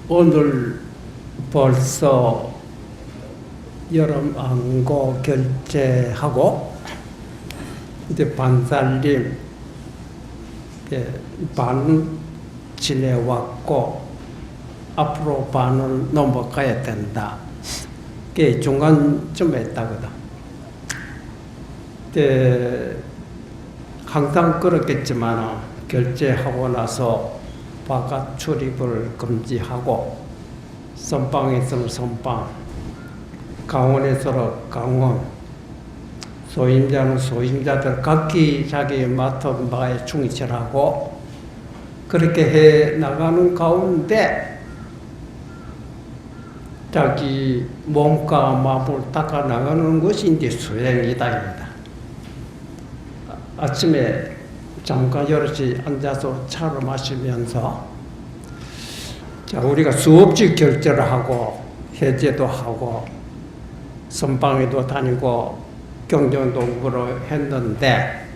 오늘 벌써 여름 안고 결제하고 이제 반살림 반 지내왔고 앞으로 반을 넘어가야 된다. 그게 중간쯤에 있다거든. 항상 그렇겠지만 결제하고 나서 바깥 출입을 금지하고 선방에 있으면 선방, 강원에서는 강원, 소임자는 소임자들 각기 자기 맡은 바에 충실하고 그렇게 해 나가는 가운데 자기 몸과 마음을 닦아 나가는 것이 이제 수행이다. 아침에 잠깐 여럿이 앉아서 차를 마시면서 자, 우리가 수없이 결제를 하고 해제도 하고 선방에도 다니고 경전동부로 했는데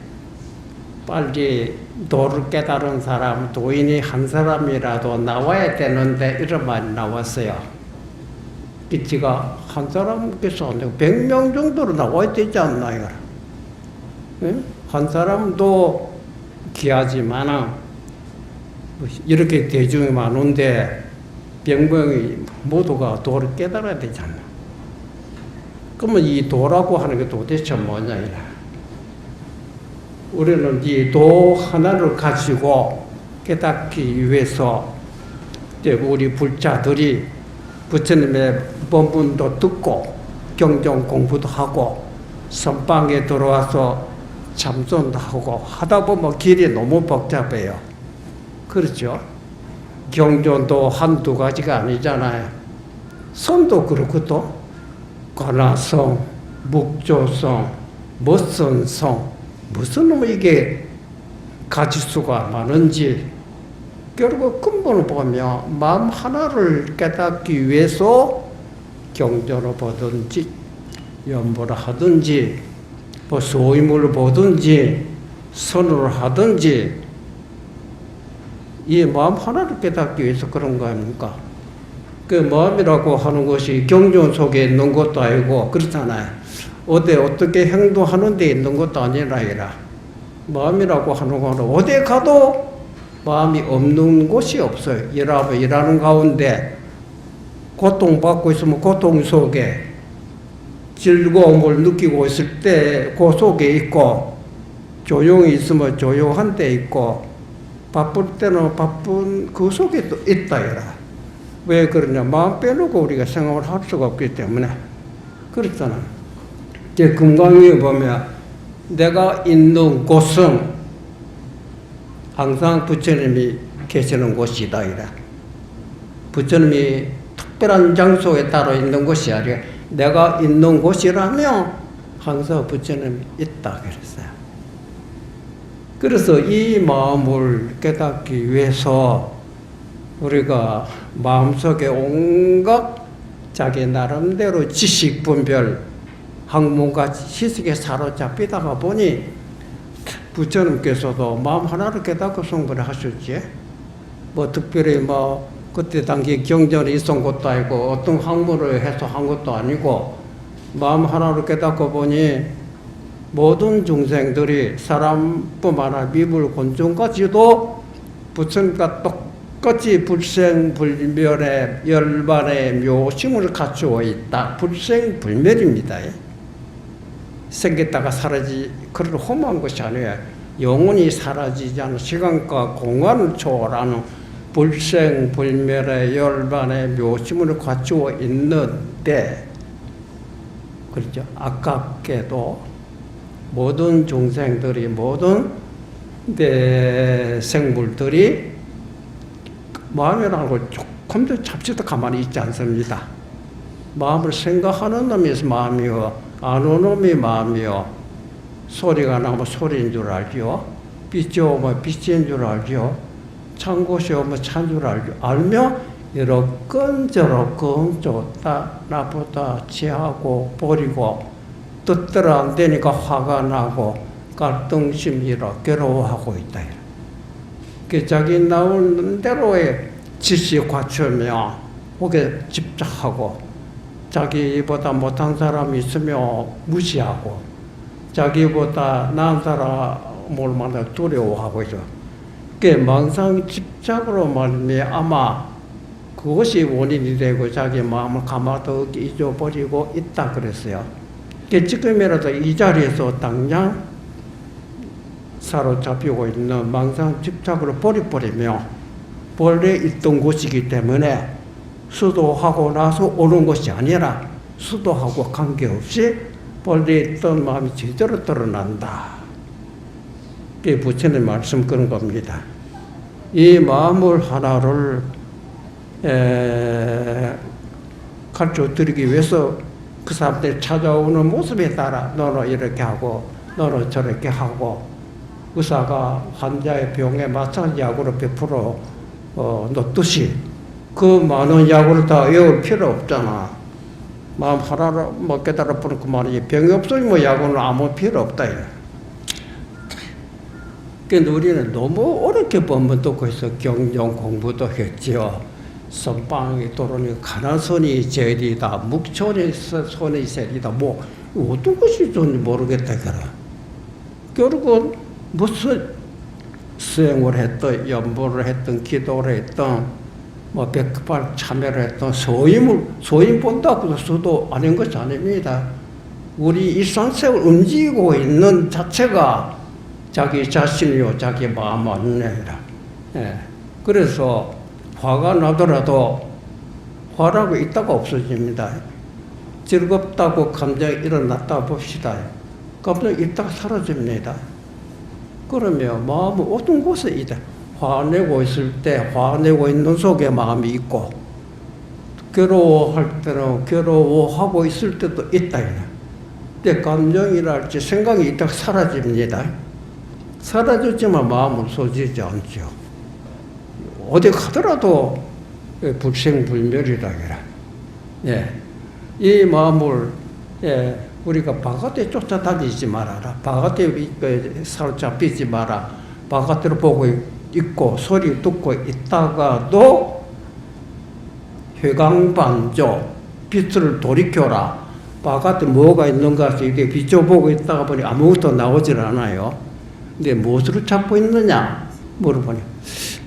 빨리 도를 깨달은 사람, 도인이 한 사람이라도 나와야 되는데 이런 말이 나왔어요. 기치가 한 사람께서 100명 정도로 나와야 되지 않나요? 응? 한 사람도 귀하지만 이렇게 대중이 많은데 100명이 모두가 도를 깨달아야 되잖아. 그러면 이 도라고 하는 게 도대체 뭐냐 이래. 우리는 이 도 하나를 가지고 깨닫기 위해서 우리 불자들이 부처님의 법문도 듣고 경전 공부도 하고 선방에 들어와서 참선도 하고 하다 보면 길이 너무 복잡해요. 그렇죠? 경전도 한두 가지가 아니잖아요. 선도 그렇고 또 관화성, 묵조성, 무슨성, 무슨 놈 이게 가지수가 많은지 결국 근본을 보면 마음 하나를 깨닫기 위해서 경전을 보든지 연보를 하든지 뭐 소임을 보든지 선을 하든지 이 마음 하나를 깨닫기 위해서 그런 거 아닙니까? 그 마음이라고 하는 것이 경전 속에 있는 것도 아니고 그렇잖아요. 어떻게 행동하는 데 있는 것도 아니라 마음이라고 하는 거는 어디 가도 마음이 없는 곳이 없어요. 일하는 가운데 고통받고 있으면 고통 속에 즐거움을 느끼고 있을 때 그 속에 있고 조용히 있으면 조용한 데 있고 바쁠 때는 바쁜 그 속에 또 있다. 왜 그러냐? 마음 빼놓고 우리가 생각을 할 수가 없기 때문에 그렇잖아. 이제 금강에 보면 내가 있는 곳은 항상 부처님이 계시는 곳이다. 부처님이 특별한 장소에 따로 있는 곳이 아니라 내가 있는 곳이라면 항상 부처님이 있다 그랬어요. 그래서 이 마음을 깨닫기 위해서 우리가 마음속에 온갖 자기 나름대로 지식 분별, 학문과 지식에 사로잡히다가 보니 부처님께서도 마음 하나를 깨닫고 성불을 하셨지. 뭐 특별히 그때 당시 경전이 있었던 것도 아니고 어떤 학문을 해서 한 것도 아니고 마음 하나를 깨닫고 보니 모든 중생들이 사람뿐만 아니라 미물 곤충까지도 부처님과 똑같이 불생불멸의 열반의 묘심을 갖추어 있다. 불생불멸입니다. 생겼다가 그런 험한 것이 아니에요. 영원히 사라지지 않은 시간과 공간을 초월하는 불생불멸의 열반의 묘심을 갖추어 있는데, 그렇죠? 아깝게도 모든 중생들이, 모든 생물들이 마음이라는 걸 조금 더 잡지도 가만히 있지 않습니다. 마음을 생각하는 놈이 마음이요, 안 오는 놈이 마음이요, 소리가 나면 소리인 줄 알죠, 빛이 오면 빛인 줄 알죠, 찬 곳이 오면 찬 줄 알죠. 알면 이렇건 저렇건 좋다 나쁘다 취하고 버리고 뜻대로 안 되니까 화가 나고 갈등심이라 괴로워하고 있다. 자기 나오는 대로의 지식 갖추면 혹에 집착하고, 자기보다 못한 사람이 있으면 무시하고, 자기보다 나은 사람을 만나 두려워하고 있어. 그 망상 집착으로 말미암아 그것이 원인이 되고 자기 마음을 가마도 잊어버리고 있다 그랬어요. 지금이라도 이 자리에서 당장 사로잡히고 있는 망상 집착으로 버려버리며 원래 있던 곳이기 때문에 수도하고 나서 오는 것이 아니라 수도하고 관계없이 원래 있던 마음이 제대로 드러난다. 그게 부처님 말씀 그런 겁니다. 이 마음을 하나를 가르쳐 드리기 위해서 그 사람들이 찾아오는 모습에 따라 너는 이렇게 하고 너는 저렇게 하고 의사가 환자의 병에 맞춰 약으로 100% 넣듯이 그 많은 약을 다 외울 필요 없잖아. 마음 하나를 뭐 깨달아 보는 그 말이지. 병이 없으면 뭐 약은 아무 필요 없다. 그런데 우리는 너무 어렵게 법문 듣고 있어. 경전 공부도 했지요. 선방이 도로니 가나선이 제리다, 묵촌이 손이 세리다. 뭐 어떤 것이 좋은지 모르겠다 그래. 결국은 무슨 수행을 했던, 연보를 했던, 기도를 했던, 뭐 백발 참여를 했던 소임 본다고 수도 아닌 것이 아닙니다. 우리 일상생활 움직이고 있는 자체가 자기 자신이요, 자기 마음 아니라. 예. 그래서 화가 나더라도 화라고 있다가 없어집니다. 즐겁다고 감정이 일어났다 봅시다. 감정이 있다가 사라집니다. 그러면 마음은 어떤 곳에 있다. 화내고 있을 때 화내고 있는 속에 마음이 있고 괴로워할 때는 괴로워하고 있을 때도 있다. 근데 감정이랄지 생각이 있다가 사라집니다. 사라졌지만 마음은 없어지지 않죠. 어디 가더라도 불생불멸이라 그래. 예. 이 마음을 우리가 바깥에 쫓아다니지 말아라. 바깥에 사로잡히지 마라. 바깥으로 보고 있고 소리 듣고 있다가도 회광반조 빛을 돌이켜라. 바깥에 뭐가 있는가 이렇게 비춰보고 있다가 보니 아무것도 나오질 않아요. 근데 무엇으로 찾고 있느냐 물어보니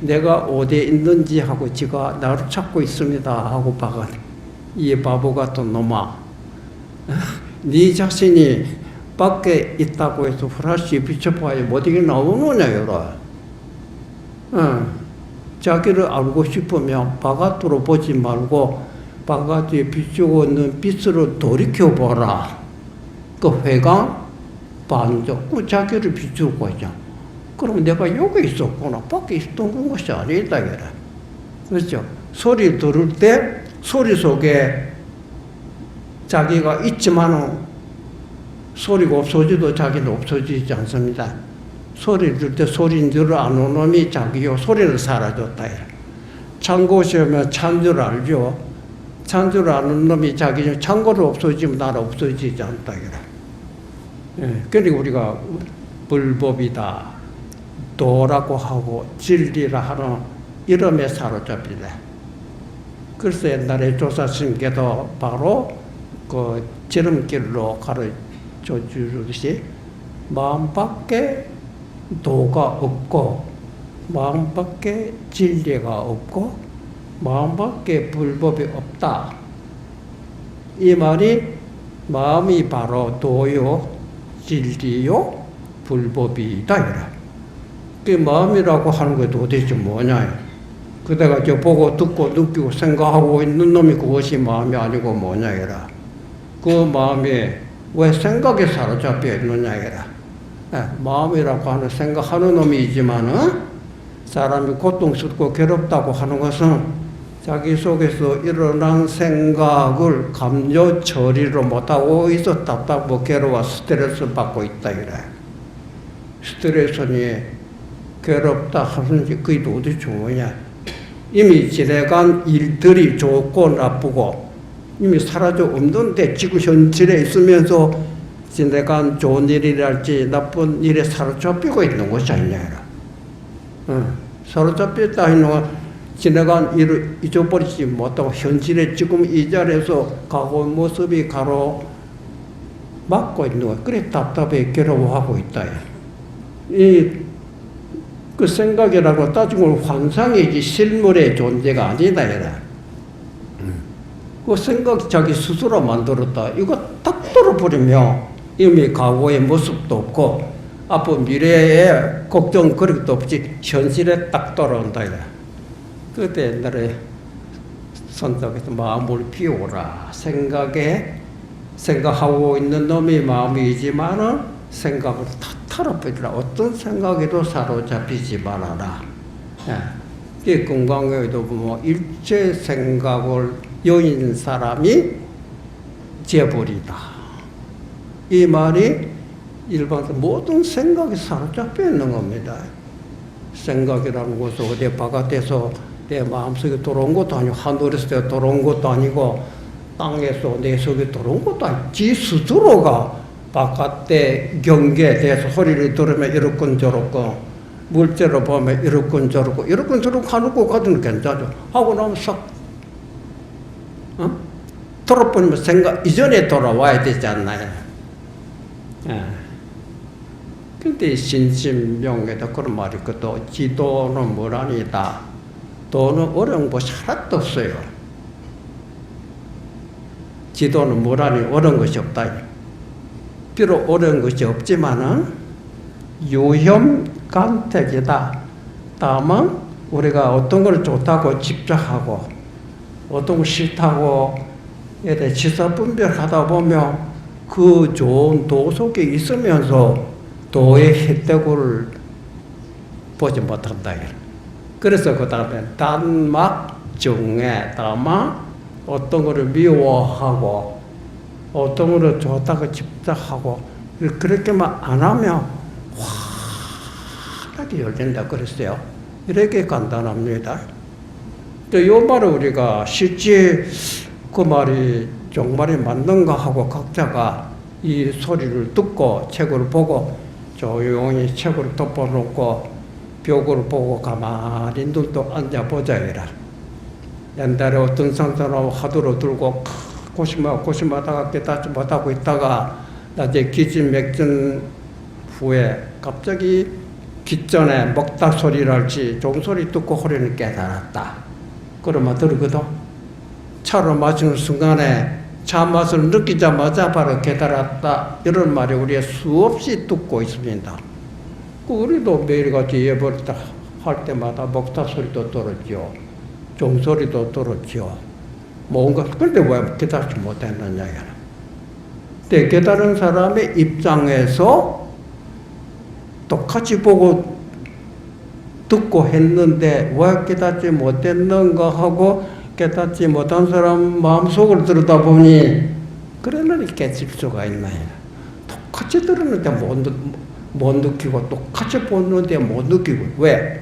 내가 어디에 있는지 하고 지가 나를 찾고 있습니다 하고 바깥 이 바보 같은 놈아 네 자신이 밖에 있다고 해서 프라시 비춰봐야 어디에 나오느냐 여러. 자기를 알고 싶으면 바깥으로 보지 말고 바깥에 비추고 있는 빛으로 돌이켜보라. 그 회광 반적 그 자기를 비추고 있잖아. 그럼 내가 여기 있었구나. 밖에 있었던 것이 아니다 그래. 그렇죠? 소리 들을 때 소리 속에 자기가 있지만은 소리가 없어져도 자기는 없어지지 않습니다. 소리 들을 때 소리 들을 아는 놈이 자기요. 소리는 사라졌다. 찬 곳에 오면 찬 줄 알죠. 찬 줄 아는 놈이 자기는 찬 곳을 없어지면 나는 없어지지 않다. 예, 그러니까 우리가 불법이다. 도라고 하고 진리라 하는 이름에 사로잡히네. 그래서 옛날에 조사스님께도 바로 그 지름길로 가르쳐 주듯이 마음 밖에 도가 없고 마음 밖에 진리가 없고 마음 밖에 불법이 없다. 이 말이 마음이 바로 도요, 진리요, 불법이다. 이라. 그 마음이라고 하는 게 도대체 뭐냐. 그대가 저 보고 듣고 느끼고 생각하고 있는 놈이 그것이 마음이 아니고 뭐냐. 이라. 그 마음이 왜 생각에 사로잡혀 있느냐. 이라. 마음이라고 하는 생각하는 놈이지만은 사람이 고통스럽고 괴롭다고 하는 것은 자기 속에서 일어난 생각을 감정 처리를 못하고 있어 답답하고 괴로워 스트레스 받고 있다. 이래. 스트레스니 괴롭다 하는지 그게 도대체 뭐냐. 이미 지내간 일들이 좋고 나쁘고 이미 사라져 없는데 지금 현실에 있으면서 지내간 좋은 일이랄지 나쁜 일에 사로잡히고 있는 것이 아니냐. 사로잡혔다 하는 건 지나간 일을 잊어버리지 못하고 현실에 지금 이 자리에서 가고 모습이 가로막고 있는 거야. 그래 답답해 괴로워하고 있다. 그 생각이라고 따지고 환상이지 실물의 존재가 아니다. 그 생각 자기 스스로 만들었다. 이거 딱 떨어버리면 이미 과거의 모습도 없고 앞으로 미래에 걱정 그럴 것도 없이 현실에 딱 돌아온다. 그때 옛날에 선덕에서 마음을 비우라. 생각하고 있는 놈이 마음이지만은 생각을 다 털어버리라. 어떤 생각에도 사로잡히지 말아라. 이 건강에도 보면 일체 생각을 여인 사람이 재버리다. 이 말이 일반적으로 모든 생각이 사로잡혀 있는 겁니다. 생각이라는 것은 어디 바깥에서 내 마음속에 들어온 것도 아니고 하늘에서 들어온 것도 아니고 땅에서 내 속에 들어온 것도 아니고 지 스스로가 바깥에 경계에 대해서 소리를 들으면 이렇건 저렇건 물질로 보면 이렇건 저렇고 하는 거 가지고는 괜찮죠. 하고 나면 싹 돌아보면 생각 이전에 돌아와야 되지 않나요? 근데 신심명에도 그런 말이 있거든. 지도는 무란이다. 도는 어려운 것이 하나도 없어요. 지도는 무란히 어려운 것이 없다. 비록 어려운 것이 없지만은 유혐간택이다. 다만 우리가 어떤 걸 좋다고 집착하고 어떤 걸 싫다고 이렇게 지사분별하다 보면 그 좋은 도 속에 있으면서 도의 혜택을 보지 못한다. 그래서 그 다음에 단막 중에 다만 어떤 것을 미워하고 어떤 것을 좋다고 집착하고 그렇게만 안 하면 환하게 열린다 그랬어요. 이렇게 간단합니다. 이 말을 우리가 실제 그 말이 정말이 맞는가 하고 각자가 이 소리를 듣고 책을 보고 조용히 책을 덮어놓고 벽을 보고 가만히 눈도 앉아보자 이라. 옛날에 어떤 상사로 하도로 들고 고심하다가 깨닫지 못하고 있다가 낮에 기진맥진 후에 갑자기 귓전에 먹다 소리랄지 종소리 듣고 허리는 깨달았다. 그러면 들거든. 차로 마시는 순간에 차 맛을 느끼자마자 바로 깨달았다. 이런 말이 우리가 수없이 듣고 있습니다. 우리도 매일같이 예벌다 할 때마다 먹다 소리도 들었죠. 종소리도 들었죠. 뭔가 근데 왜 깨닫지 못했느냐. 근데 깨달은 사람의 입장에서 똑같이 보고 듣고 했는데 왜 깨닫지 못했는가 하고 깨닫지 못한 사람 마음속을 들여다보니 그러려니 깨질 수가 있나요? 똑같이 들었는데 못 느끼고 똑같이 보는데 못 느끼고 왜?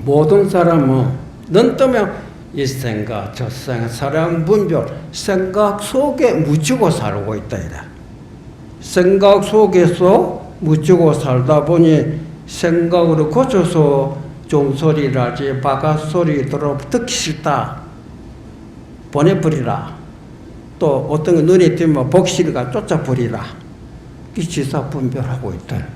모든 사람은 눈 뜨면 이 생각 저 생각 사랑 분별 생각 속에 묻히고 살고 있다. 생각 속에서 묻히고 살다 보니 생각으로 고쳐서 종소리라지 바깥소리 들어 듣기 싫다 보내버리라. 또 어떤 거 눈에 띄면 보기 싫으니까 쫓아버리라. 이 지사 분별하고 있다.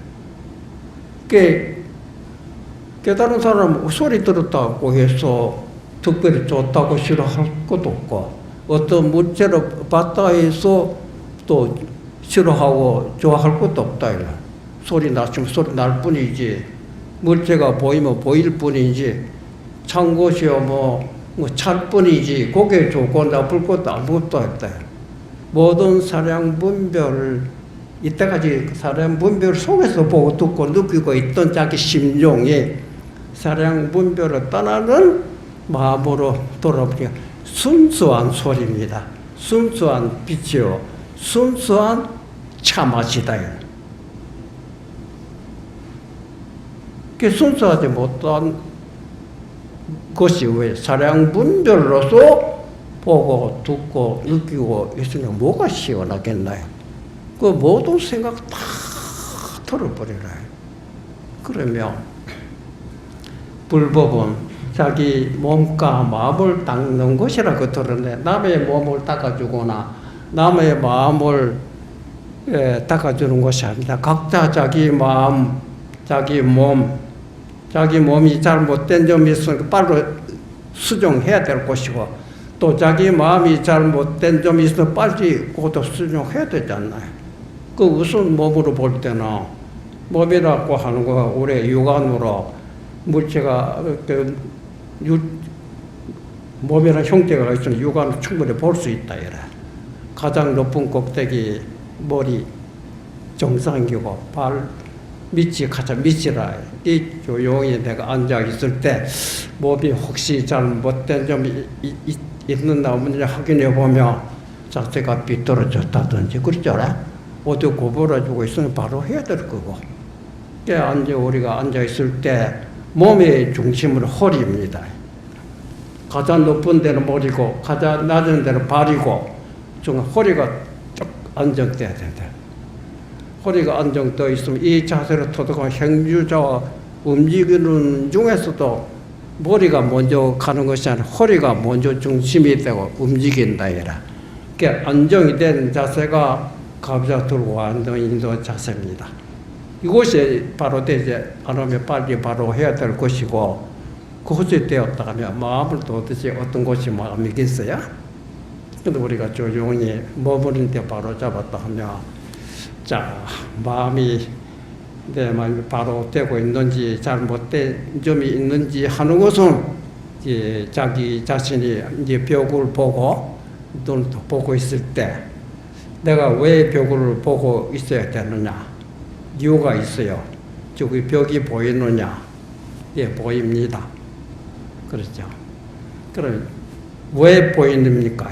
깨달은 사람은 소리 들었다고 해서 특별히 좋다고 싫어할 것도 없고 어떤 물체를 봤다 해서 또 싫어하고 좋아할 것도 없다. 소리 났으면 소리 날 뿐이지 물체가 보이면 보일 뿐이지 찬 것이요 찰 뿐이지 그게 좋고 나쁠 것도 아무것도 없다. 모든 사량 분별을 이때까지 사량 분별 속에서 보고 듣고 느끼고 있던 자기 심정이 사량 분별을 떠나는 마음으로 돌아보니까 순수한 소리입니다. 순수한 빛이요. 순수한 참맛이다. 그 순수하지 못한 것이 왜 사량 분별로서 보고 듣고 느끼고 있으니 뭐가 시원하겠나요? 그 모든 생각 다 털어버리라. 그러면 불법은 자기 몸과 마음을 닦는 것이라고 들었네. 남의 몸을 닦아주거나 남의 마음을 닦아주는 것이 아닙니다. 각자 자기 마음, 자기 몸이 잘못된 점이 있으니까 빨리 수정해야 될 것이고, 또 자기 마음이 잘못된 점이 있으면 빨리 그것도 수정해야 되지 않나요? 그 우선 몸으로 볼 때는 몸이라고 하는 거 우리 육안으로 물체가 몸이라는 형태가 있으면 육안으로 충분히 볼 수 있다 이래. 가장 높은 꼭대기 머리 정상이고 발 밑이 가장 밑이라. 이 조용히 내가 앉아 있을 때 몸이 혹시 잘못된 점이 있는가 없는지 확인해 보면 자세가 삐뚤어졌다든지 그렇잖아. 어디 구부러지고 있으면 바로 해야 될 거고. 우리가 앉아 있을 때 몸의 중심은 허리입니다. 가장 높은 데는 머리고 가장 낮은 데는 발이고 허리가 쭉 안정돼야 된다. 허리가 안정되어 있으면 이 자세를 토득한 행주자와 움직이는 중에서도 머리가 먼저 가는 것이 아니라 허리가 먼저 중심이 되고 움직인다 해라. 그러니까 안정이 된 자세가 가부좌 들고 안정인도 자세입니다. 이것이 바로 되지 않으면 빨리 바로 해야 될 것이고, 그것이 되었다 하면 마음을 도대체 어떤 것이 마음이겠어요? 근데 우리가 조용히 머무는 데 바로 잡았다 하면, 자, 마음이 내 마음이 바로 되고 있는지 잘못된 점이 있는지 하는 것은 이제 자기 자신이 이제 벽을 보고 눈을 보고 있을 때 내가 왜 벽을 보고 있어야 되느냐? 이유가 있어요. 저기 벽이 보이느냐? 예, 보입니다. 그렇죠. 그럼 왜 보이십니까?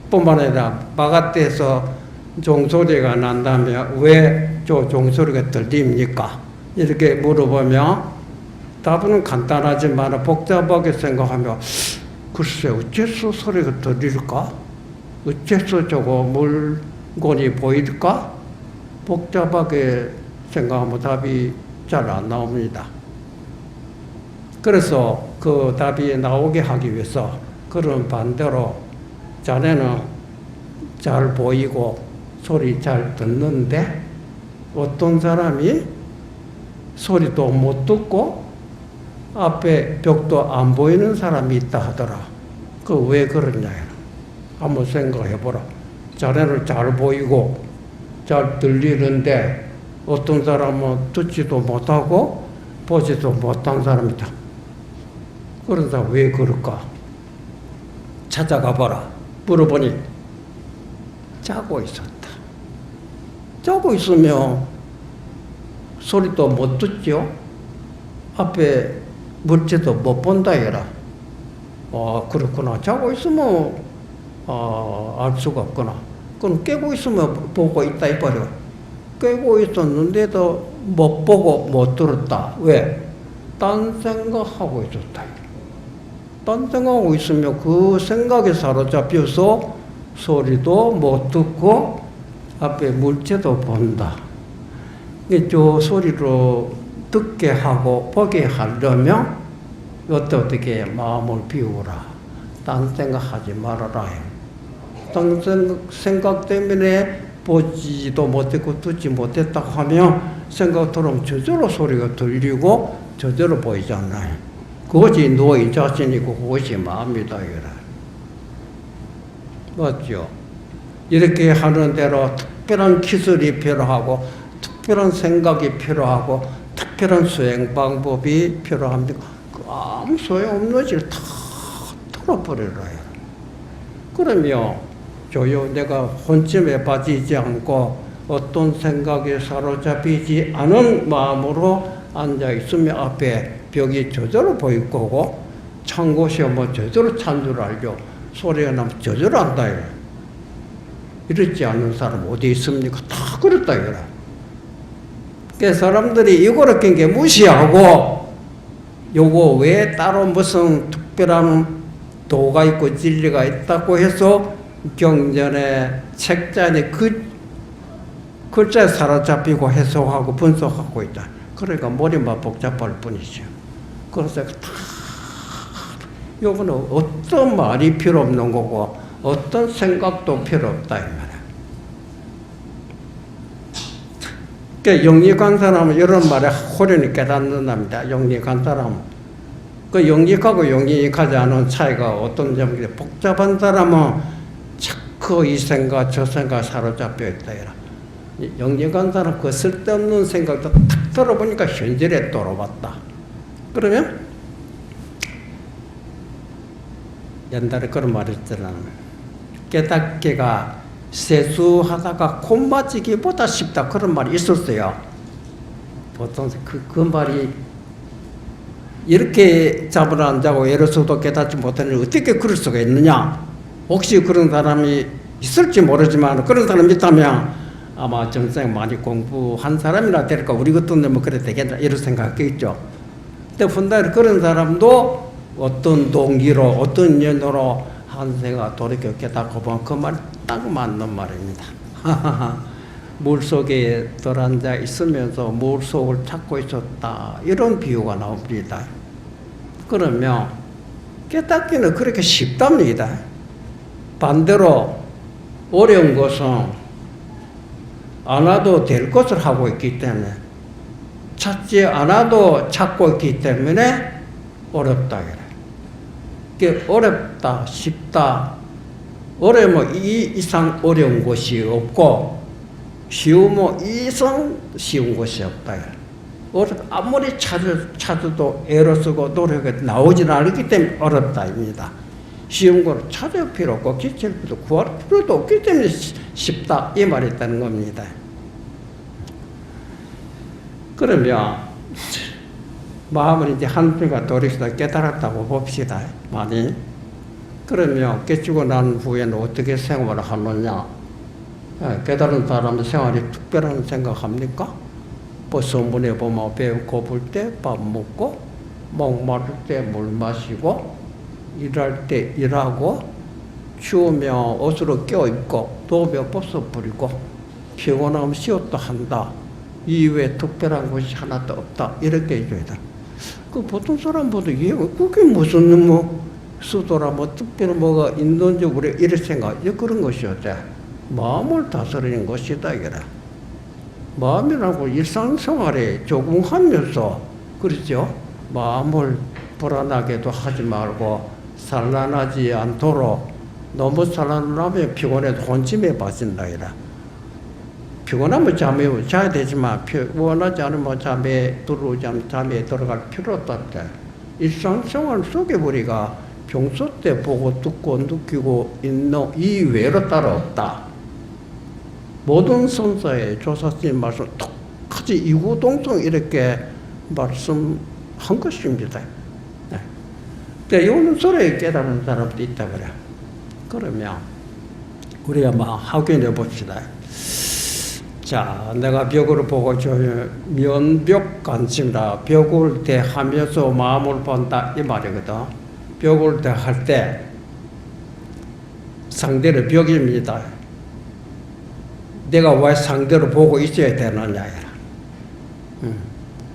뿐만 아니라 바깥에서 종소리가 난다면 왜 저 종소리가 들립니까? 이렇게 물어보면 답은 간단하지만 복잡하게 생각하면 글쎄 어째서 소리가 들릴까? 어째서 저거 물건이 보일까? 복잡하게 생각하면 답이 잘 안 나옵니다. 그래서 그 답이 나오게 하기 위해서 그런 반대로 자네는 잘 보이고 소리 잘 듣는데 어떤 사람이 소리도 못 듣고 앞에 벽도 안 보이는 사람이 있다 하더라. 그 왜 그러냐? 한번 생각해 보라. 자네는 잘 보이고 잘 들리는데 어떤 사람은 듣지도 못하고 보지도 못한 사람이다. 그러다 왜 그럴까? 찾아가 봐라. 물어보니 자고 있었다. 자고 있으면 소리도 못 듣죠. 앞에 물체도 못 본다 해라. 그렇구나. 자고 있으면 알 수가 없구나. 그럼 깨고 있으면 보고 있다 해버려. 깨고 있었는데도 못 보고 못 들었다. 왜? 딴 생각하고 있었다. 딴 생각하고 있으면 그 생각에 사로잡혀서 소리도 못 듣고 앞에 물체도 본다. 저 소리로 듣게 하고 보게 하려면 어떻게 마음을 비우라. 딴 생각하지 말아라. 딴 생각 때문에 보지도 못했고 듣지 못했다 하면 생각처럼 저절로 소리가 들리고 저절로 보이잖아요. 그것이 너의 자신이고 그것이 마음이다. 맞죠? 이렇게 하는 대로 특별한 기술이 필요하고 특별한 생각이 필요하고 특별한 수행 방법이 필요합니다. 아무 소용없는 질 다 털어버려라요. 그러면 내가 혼침에 빠지지 않고 어떤 생각에 사로잡히지 않은 마음으로 앉아있으면 앞에 벽이 저절로 보일 거고 찬 곳이 뭐 저절로 찬 줄 알죠. 소리가 나면 저절로 안다. 이렇지 않은 사람 어디 있습니까? 다 그렇다 이거라. 그 사람들이 이거를 굉장히 무시하고 요거 왜 따로 무슨 특별한 도가 있고 진리가 있다고 해서 경전에 책자에 글자에 사로잡히고 해석하고 분석하고 있다. 그러니까 머리만 복잡할 뿐이죠. 그래서 다 요거는 어떤 말이 필요 없는 거고 어떤 생각도 필요 없다 이 말이야. 그러니까 영리한 사람은 이런 말에 호련히 깨닫는답니다. 영리한 사람은. 그 영리하고 영리하지 않은 차이가 어떤 점인데 복잡한 사람은 자꾸 이 생각 저 생각 사로잡혀 있다 이라. 영리한 사람 그 쓸데없는 생각도 탁 들어보니까 현실에 돌아왔다. 그러면 옛날에 그런 말이 있잖아. 깨닫기가 세수하다가 콧 맞히기보다 쉽다. 그런 말이 있었어요. 보통 그 말이 이렇게 잠을 안 자고 예로서도 깨닫지 못하는 어떻게 그럴 수가 있느냐. 혹시 그런 사람이 있을지 모르지만 그런 사람이 있다면 아마 정생 많이 공부한 사람이라 될까. 우리 같은 데뭐 그래 되겠다 이런 생각했겠죠. 근데 분당 그런 사람도 어떤 동기로 어떤 연으로 한세가 돌이켜 깨닫고 보면 그 말이 딱 맞는 말입니다. 물속에 들어앉아 있으면서 물속을 찾고 있었다. 이런 비유가 나옵니다. 그러면 깨닫기는 그렇게 쉽답니다. 반대로 어려운 것은 안 와도 될 것을 하고 있기 때문에 찾지 않아도 찾고 있기 때문에 어렵다. 그래. 어렵다, 쉽다. 어려우면 이 이상 어려운 것이 없고 쉬우면 이 이상 쉬운 것이 없다. 아무리 찾아도 애를 쓰고 노력이 나오질 않기 때문에 어렵다입니다. 쉬운 걸 찾을 필요 없고 기칠 필요도 구할 필요도 없기 때문에 쉽다 이 말이 있다는 겁니다. 그러면 마음을 이제 한편가 돌이켜서 깨달았다고 봅시다. 많이. 그러면 깨치고 난 후에는 어떻게 생활을 하느냐? 깨달은 사람은 생활이 특별한 생각합니까? 뭐 성분에 보면 배 고플 때 밥 먹고 목마를 때 물 마시고 일할 때 일하고 추우면 옷으로 껴입고 더우면 벗어버리고 피곤하면 쉬었다 한다. 이외에 특별한 것이 하나도 없다. 이렇게 해줘야 돼. 그 보통 사람보다 이해가 그게 무슨 수도라 특별한 뭐가 있는지 우리 이런 생각 그런 것이었대. 마음을 다스리는 것이다 이거라. 마음이라고 일상생활에 적응하면서 그렇죠. 마음을 불안하게도 하지 말고 산란하지 않도록 너무 산란하면 피곤해도 혼침에 빠진다 이라. 피곤하면 잠에 자야 되지만 피곤하지 않으면 잠에 들어갈 필요도 없다. 일상생활 속에 우리가 평소 때 보고 듣고 느끼고 있는 이 외로 따로 없다. 모든 선사의 조사스님 말씀 똑같이 이구동성 이렇게 말씀한 것입니다. 네. 요는 소리에 깨달은 사람도 있다 그래. 그러면 우리가 확인해 봅시다. 자, 내가 벽을 보고 면벽 관심이라 벽을 대하면서 마음을 본다 이 말이거든. 벽을 대할 때 상대는 벽입니다. 내가 왜 상대를 보고 있어야 되느냐.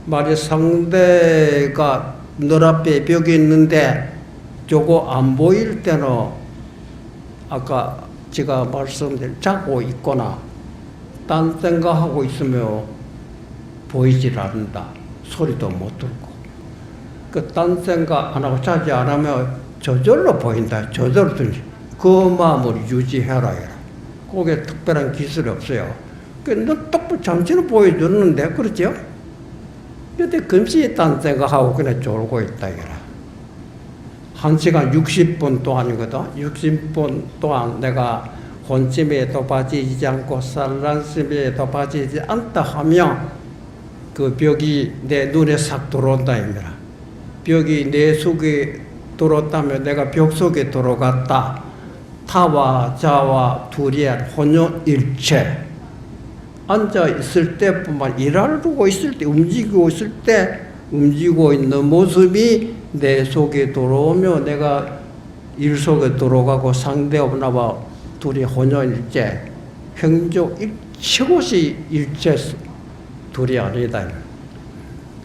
만약 상대가 너 앞에 벽이 있는데 저거 안 보일 때는 아까 제가 말씀드린 자고 있거나 딴 생각하고 있으면 보이질 않는다. 소리도 못 듣고. 그 딴 생각 안 하고 자지 않으면 저절로 보인다. 저절로 들지. 그 마음을 유지해라. 그게 특별한 기술이 없어요. 너 똑바로 잠시는 보여주는데, 그렇죠? 근데 금시 딴 생각하고 그냥 졸고 있다. 1시간 60분 동안이거든. 60분 동안 내가 혼침에도 빠지지 않고 산란심에도 빠지지 않다 하면 그 벽이 내 눈에 싹 들어온다 입니다. 벽이 내 속에 들어왔다면 내가 벽 속에 들어갔다. 타와 자와 둘이한 혼연일체. 앉아 있을 때뿐만 일하고 있을 때 움직이고 있을 때 움직이고 있는 모습이 내 속에 들어오면 내가 일 속에 들어가고 상대없나봐 둘이 혼연일체. 행조 최고시 일체 둘이 아니다.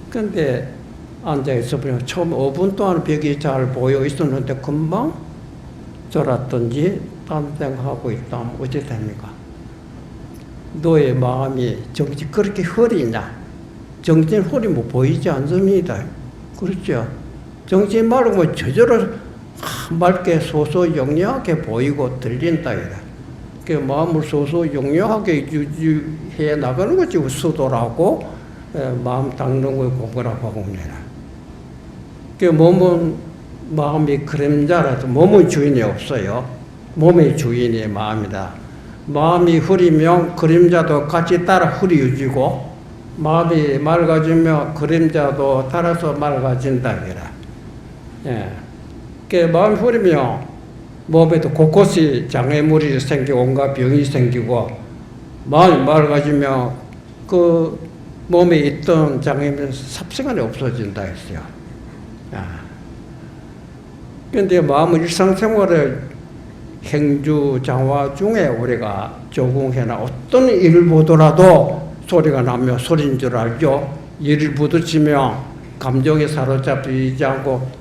그런데 앉아있어 보면 처음 5분 동안 벽이 잘 보여 있었는데 금방 졸았든지 딴 생각하고 있다면 어찌 됩니까? 너의 마음이 정신 그렇게 흐리냐? 정신 흐리면 보이지 않습니다. 그렇죠? 정신 맑으면 저절로 맑게 소소영영하게 보이고 들린다. 그 마음을 소소영영하게 유지해 나가는 것이 수도라고 마음 닦는 걸 공부라고 합니다. 그 몸은 마음이 그림자라서 몸의 주인이 없어요. 몸의 주인이 마음이다. 마음이 흐리면 그림자도 같이 따라 흐려지고 마음이 맑아지면 그림자도 따라서 맑아진다. 예. 그 마음이 흐리면 몸에도 곳곳이 장애물이 생기고 온갖 병이 생기고 마음이 맑아지면 그 몸에 있던 장애물이 삽시간에 없어진다 했어요. 그런데 마음은 일상생활의 행주 장화 중에 우리가 적응해나 어떤 일을 보더라도 소리가 나면 소리인 줄 알죠. 일을 부딪히면 감정에 사로잡히지 않고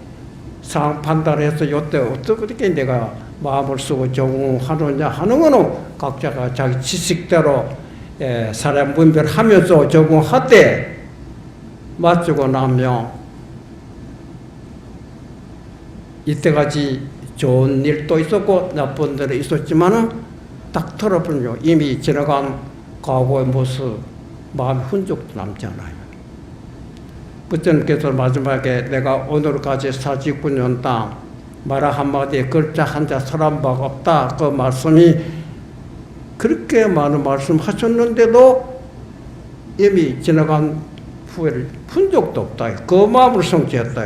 상황 판단해서 이때 어떻게 내가 마음을 쓰고 적응하느냐 하는 거는 각자가 자기 지식대로 사람 분별하면서 적응하되 맞추고 나면 이때까지 좋은 일도 있었고 나쁜 일도 있었지만은 딱 털어보면 이미 지나간 과거의 모습, 마음의 흔적도 남지 않아요. 부처님께서 마지막에 내가 오늘까지 49년 땅 말 한마디에 글자 한자 설한 바가 없다. 그 말씀이 그렇게 많은 말씀하셨는데도 이미 지나간 후회를 흔적도 없다. 그 마음을 성취했다.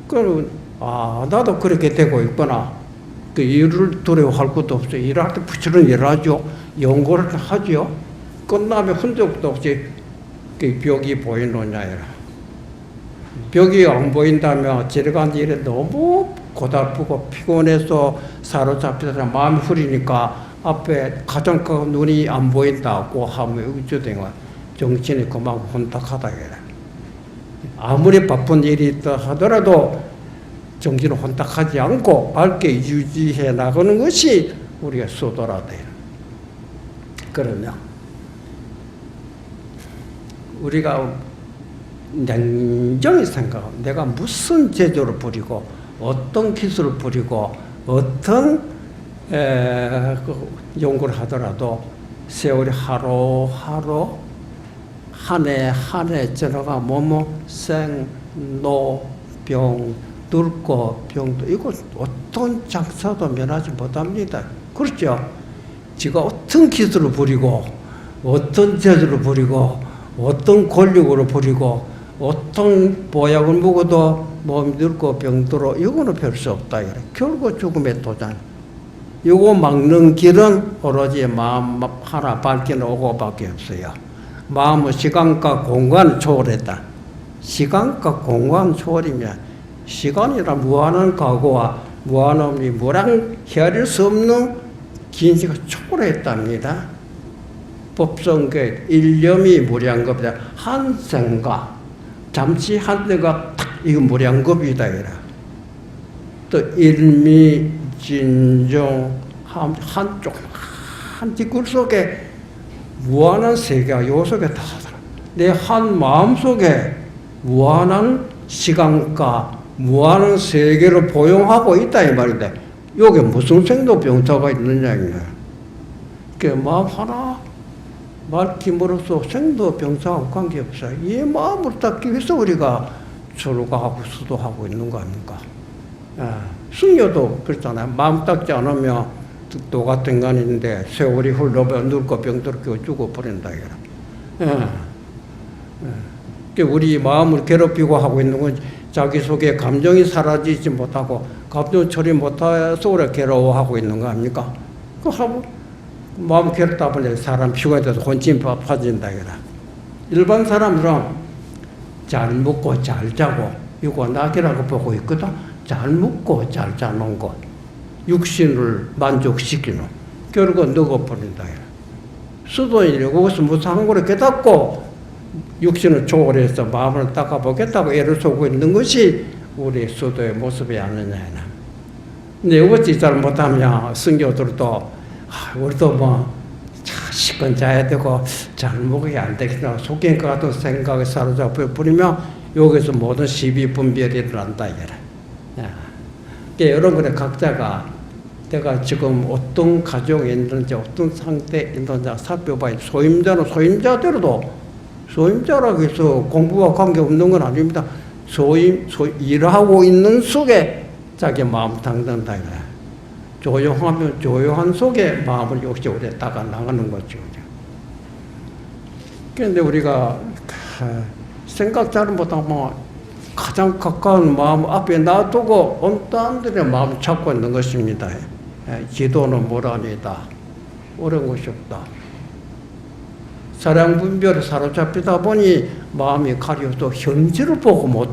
그럼 나도 그렇게 되고 있구나. 그 일을 두려워할 것도 없어요. 일할 때 부지런히 일하죠. 연구를 하죠. 끝나면 흔적도 없이 그 벽이 보이느냐. 벽이 안 보인다면 지나간 일에 너무 고달프고 피곤해서 사로잡혀서 마음이 흐리니까 앞에 가장 큰 눈이 안 보인다고 하면 어쩌된 거야. 정신이 그만 혼탁하다. 아무리 바쁜 일이 있다 하더라도 정신을 혼탁하지 않고 밝게 유지해 나가는 것이 우리가 수도라 돼요. 그러면 우리가 냉정히 생각하면 내가 무슨 제조를 부리고 어떤 기술을 부리고 어떤 연구를 하더라도 세월이 하루하루 한 해 한 해 지나가 뭐뭐 생, 노, 병, 늙고 병도 이거 어떤 장사도 면하지 못합니다. 그렇죠? 지가 어떤 기술을 부리고 어떤 재주를 부리고 어떤 권력으로 부리고 어떤 보약을 먹어도 몸이 늙고 병들어 이거는 별 수 없다. 결국 죽음의 도전. 이거 막는 길은 오로지 마음 하나 밝게 오고밖에 없어요. 마음은 시간과 공간을 초월했다. 시간과 공간 초월이면 시간이란 무한한 과거와 무한한 무랑 헤아릴 수 없는 긴 시간 초월했답니다. 법성계 일념이 무량겁이다. 한 생각 잠시 한 생각 딱 이거 무량겁이다. 또 일미 진정 한쪽 한 뒷글 속에 무한한 세계가 요 속에 다 살아. 내 한 마음 속에 무한한 시간과 무한한 세계를 포용하고 있다 이 말인데 여기 무슨 생도병사가 있느냐 이거야. 그 마음 하나 밝힘으로써 생도병사하고 관계없어요. 이 마음을 닦기 위해서 우리가 출가하고 수도하고 있는 거 아닙니까? 승려도 그렇잖아요. 마음 닦지 않으면 또 같은 간인데 세월이 흘러면 늙고 병들고 죽어버린다. 우리 마음을 괴롭히고 하고 있는 건 자기 속에 감정이 사라지지 못하고 감정 처리 못해서 오래 괴로워하고 있는 거 아닙니까? 그 하고 마음 괴롭다 보니 사람 피곤해서 혼쭐 파진다. 일반 사람들은 잘 먹고 잘 자고 이거 낙이라고 보고 있거든. 잘 먹고 잘 자는 것. 육신을 만족시키는 결국은 늙어버린다. 수도인이 거기서 무슨 한 거를 깨닫고 육신을 초월해서 마음을 닦아보겠다고 애를 쏘고 있는 것이 우리 수도의 모습이 아니냐. 근데 이것이 잘 못하면 성교들도 우리도 뭐 시건 자야 되고 잘 먹어야 안 되겠다 속인 것 같은 생각에 사로잡혀 버리면 여기서 모든 시비 분별이 일어난다 이거라. 여러분의 각자가 내가 지금 어떤 가정에 있는지 어떤 상태에 있는지 살펴봐야 소임자는 소임자라고 해서 공부와 관계없는 건 아닙니다. 일하고 있는 속에 자기 마음 당긴다 이거야. 조용하면 조용한 속에 마음을 역시 우리 따가 나가는 거죠. 그런데 우리가 생각 잘 못하면 가장 가까운 마음 앞에 놔두고 온 사람들의 마음을 찾고 있는 것입니다. 기도는 뭐라니다. 어려운 것이 없다. 사랑 분별에 사로잡히다 보니 마음이 가려서 현실을 보고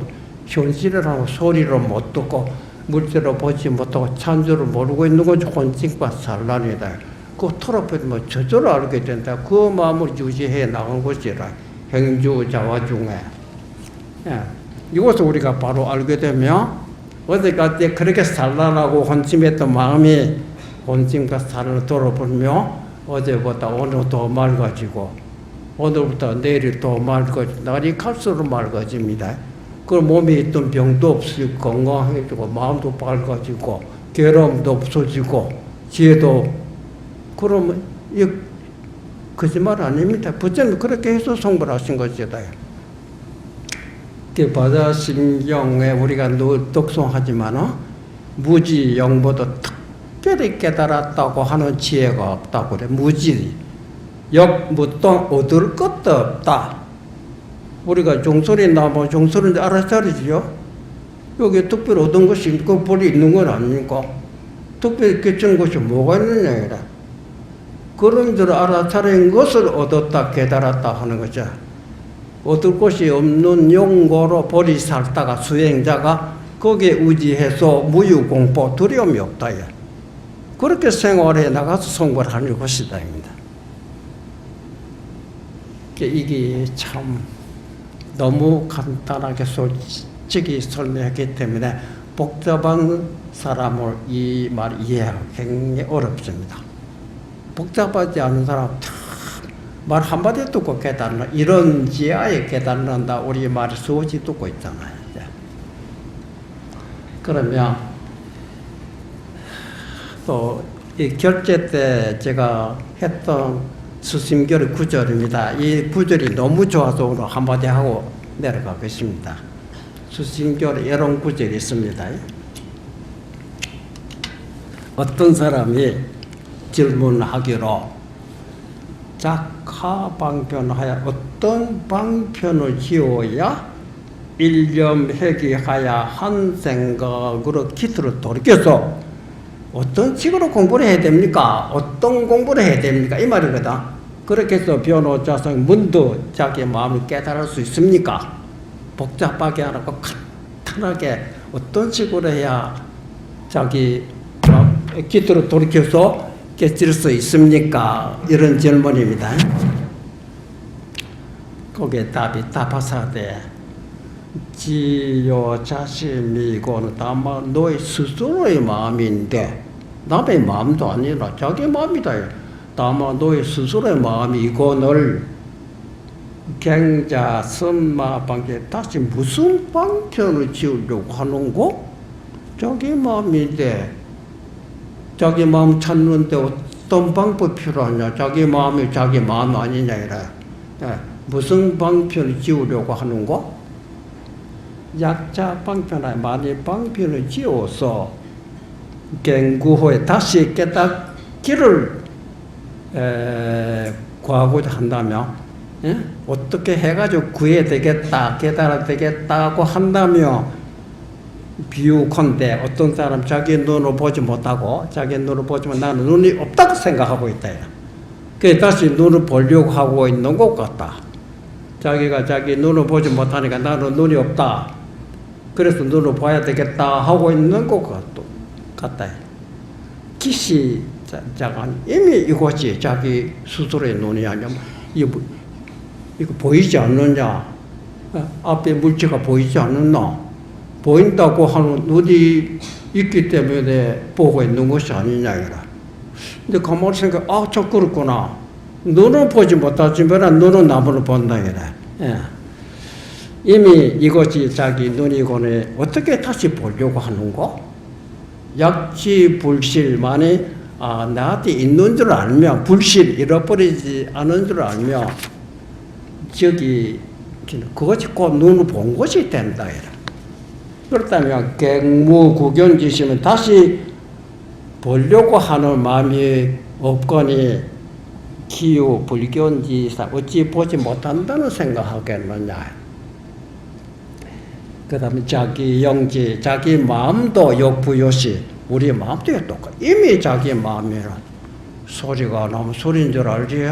현실이라고 소리를 못 듣고 물질을 보지 못하고 찬조를 모르고 있는 것이 혼증과 산란이다. 그 털어버리면 저절로 알게 된다. 그 마음을 유지해 나간 것이라. 행주 자화 중에. 이것을 우리가 바로 알게 되면 어디까지 그렇게 산란하고 혼침했던 마음이 혼침과 산란을 돌아보며 어제보다 오늘 더 맑아지고 오늘부터 내일이 더 맑아지고 날이 갈수록 맑아집니다. 그 몸에 있던 병도 없어지고 건강해지고 마음도 밝아지고 괴로움도 없어지고 지혜도 그러면 이 거짓말 아닙니다. 부처님 그렇게 해서 성불하신 것이다. 바다신경에 우리가 늘 독송하지만 무지 영보도 특별히 깨달았다고 하는 지혜가 없다고 그래. 무지 역무동 얻을 것도 없다. 우리가 종소리 나면 종소리인데 알아차리지요. 여기 특별히 얻은 것이 그 볼이 있는 건 아닙니까? 특별히 깨친 것이 뭐가 있느냐. 그런 줄 알아차린 것을 얻었다 깨달았다 하는 거죠. 얻을 것이 없는 용고로 볼이 살다가 수행자가 거기에 의지해서 무유공포 두려움이 없다. 그렇게 생활해 나가서 성불하는 것이다. 이게 참 너무 간단하게 솔직히 설명했기 때문에 복잡한 사람을 이 말 이해하기 굉장히 어렵습니다. 복잡하지 않은 사람 말 한마디 듣고 깨달는 이런 지하에 깨달는다 우리 말을 수없이 듣고 있잖아요. 그러면 또 이 결제 때 제가 했던 수심결의 구절입니다. 이 구절이 너무 좋아서 오늘 한마디 하고 내려가겠습니다. 수심결에 이런 구절이 있습니다. 어떤 사람이 질문하기로 작하방편하여 어떤 방편을 지어야 일념회귀하여 한 생각으로 기틀을 돌이켜서 어떤 식으로 공부를 해야 됩니까? 어떤 공부를 해야 됩니까? 이 말이거든. 그렇게 해서 변호자성 문도 자기 마음을 깨달을 수 있습니까? 복잡하게 안 하고 간단하게 어떤 식으로 해야 자기 기틀을 돌이켜서 깨질 수 있습니까? 이런 질문입니다. 거기에 답하사대 지요 자신이고는 다만 너의 스스로의 마음인데 남의 마음도 아니라 자기 마음이다. 다만 너의 스스로의 마음이고늘 갱자 선마방계 다시 무슨 방편을 지으려고 하는고? 자기 마음인데 자기 마음 찾는데 어떤 방법이 필요하냐? 자기 마음이 자기 마음 아니냐 이래. 무슨 방편을 지으려고 하는고? 약자 방편에 많이 방편을 지어서 갱구 후에 다시 깨닫기를 구하고자 한다면 어떻게 해가지고 구해야 되겠다 깨달아야 되겠다고 한다면 비유컨대 어떤 사람 자기 눈으로 보지 못하고 자기 눈으로 보지만 나는 눈이 없다고 생각하고 있다. 그래서 다시 눈을 보려고 하고 있는 것 같다. 자기가 자기 눈을 보지 못하니까 나는 눈이 없다. 그래서 눈을 봐야 되겠다 하고 있는 것 같다. 기시자가 이미 이것이 자기 스스로의 눈이 아니면 이거 보이지 않느냐? 앞에 물체가 보이지 않느냐? 보인다고 하는 눈이 있기 때문에 보고 있는 것이 아니냐, 이라. 근데 가만히 생각해, 저 그렇구나. 눈은 보지 못하지만 눈은 나무를 본다, 이라. 예. 이미 이것이 자기 눈이고는 어떻게 다시 보려고 하는가? 약지불실만이 나한테 있는 줄 알면, 불실, 잃어버리지 않은 줄 알면, 그것이 꼭 눈을 본 것이 된다. 그렇다면, 객무구경지시면 다시 보려고 하는 마음이 없거니, 기유, 불견지사, 어찌 보지 못한다는 생각하겠느냐. 그 다음에 자기 영지, 자기 마음도 욕부요시, 우리 마음도 똑같아. 이미 자기 마음이라. 소리가 나면 소리인 줄 알지?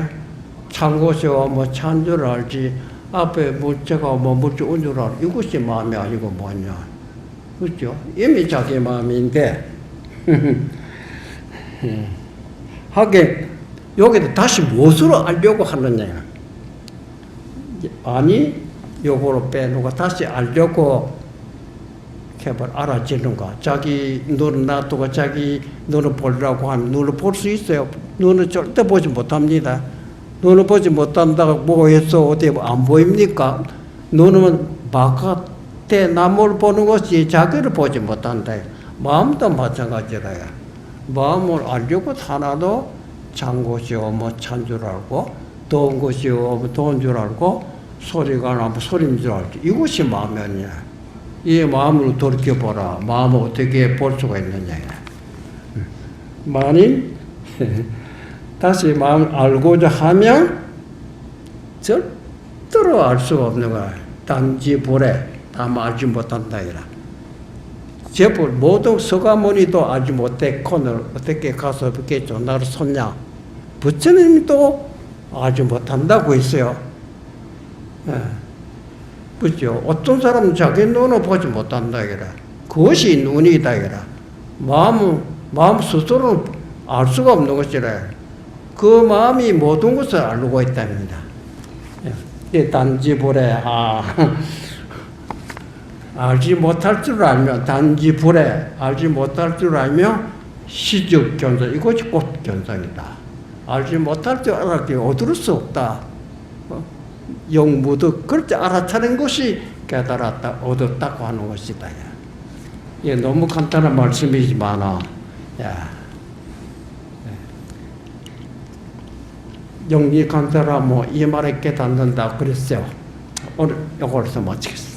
찬 것이 뭐 찬 줄 알지? 앞에 물체가 뭐 물체 온 줄 알지? 이것이 마음이 아니고 뭐냐? 그렇죠? 이미 자기 마음인데, 하긴, 여기도 다시 무엇으로 알려고 하느냐? 아니, 요거로 빼놓고 다시 알려고 개발 알아지는가? 자기 눈을 놔두고 자기 눈을 보려고 하면 눈을 볼 수 있어요. 눈을 절대 보지 못합니다. 눈을 보지 못한다고 뭐 했어? 어디 안 보입니까? 눈은 바깥에 남을 보는 것이 자기를 보지 못한다. 마음도 마찬가지라. 마음을 알려고 하나도 찬 것이요, 뭐 찬 줄 알고, 더운 것이요, 뭐 더운 줄 알고, 소리가 나면 소리인 줄 알지. 이것이 마음이 아니야. 이 마음으로 돌이켜보라. 마음을 어떻게 볼 수가 있느냐. 만일 다시 마음을 알고자 하면 절대로 알 수가 없는 거야. 단지 보래. 다만 알지 못한다. 제볼 모든 서가모니도 알지 못했거늘 어떻게 가서 그렇게 전화를 섰냐. 부처님도 알지 못한다고 했어요. 그죠? 어떤 사람은 자기 눈을 보지 못한다, 이라. 그것이 눈이다, 이라. 마음 스스로는 알 수가 없는 것이라. 그 마음이 모든 것을 알고 있답니다. 단지 보래, 알지 못할 줄 알면, 단지 보래, 알지 못할 줄 알면, 시적 견성, 이것이 곧 견성이다. 알지 못할 줄 알았기 얻을 수 없다. 영무도 그렇게 알아차린 것이 깨달았다, 얻었다고 하는 것이다. 이게 너무 간단한 말씀이지만, 영리간 사람 이 말에 깨닫는다 그랬어요. 오늘 이걸로 마치겠습니다.